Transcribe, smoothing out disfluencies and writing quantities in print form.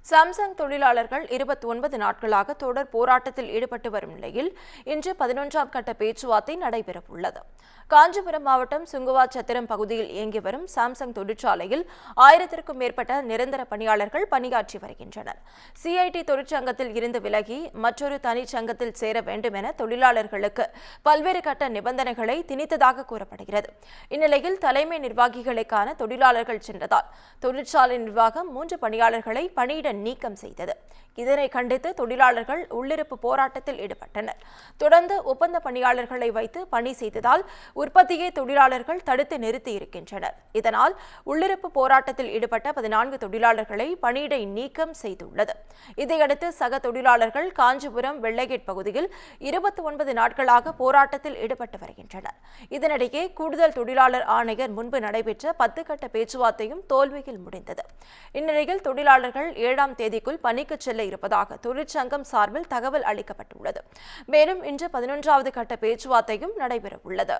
Samsung தொழிலாளர்கள் 29 நாட்களாக தொடர் போராட்டத்தில் ஈடுபட்டு வரும் நிலையில் இன்று 11ஆம் கட்ட பேச்சுவார்த்தை நடைபெறவுள்ளது. காஞ்சிபுரம் மாவட்டம் சுங்குவாச்சத்திரம் பகுதியில் இயங்கி வரும் சாம்சங் தொழிற்சாலையில் 1000க்கும் மேற்பட்ட நிரந்தர பணியாளர்கள் பணியாற்றி வருகின்றனர். சிஐடி தொழிற்சங்கத்தில் இருந்து விலகி மற்றொரு தனிச்சங்கத்தில் சேர வேண்டும் என தொழிலாளர்களுக்கு பல்வேறு கட்ட நிபந்தனைகளை திணித்ததாக கூறப்படுகிறது. இந்நிலையில் தலைமை நிர்வாகிகளை காண தொழிலாளர்கள் சென்றதால் தொழிற்சாலை நிர்வாகம் 3 பணியாளர்களை பணியிட நீக்கம் செய்தது. இதனை கண்டித்து தொழிலாளர்கள் உள்ளிருப்பு போராட்டத்தில் ஈடுபட்டனர். தொடர்ந்து ஒப்பந்த பணியாளர்களை வைத்து பணி செய்ததால் உற்பத்தியை தொழிலாளர்கள் தடுத்து நிறுத்தி இருக்கின்றனர். இதனால் உள்ளிருப்பு போராட்டத்தில் ஈடுபட்ட 14 தொழிலாளர்களை பணியிடை நீக்கம் செய்துள்ளது. இதையடுத்து சக தொழிலாளர்கள் காஞ்சிபுரம் வெள்ளைகேட் பகுதியில் 29 நாட்களாக போராட்டத்தில் ஈடுபட்டு வருகின்றனர். இதனிடையே கூடுதல் தொழிலாளர் ஆணையர் முன்பு நடைபெற்ற 10 கட்ட பேச்சுவார்த்தையும் தோல்வியில் முடிந்தது. இந்நிலையில் தொழிலாளர்கள் 7ஆம் தேதிக்குள் பணிக்கு செல்ல இருப்பதாக தொழிற்சங்கம் சார்பில் தகவல் அளிக்கப்பட்டுள்ளது. மேலும் இன்று 11வது கட்ட பேச்சுவார்த்தையும் நடைபெறவுள்ளது.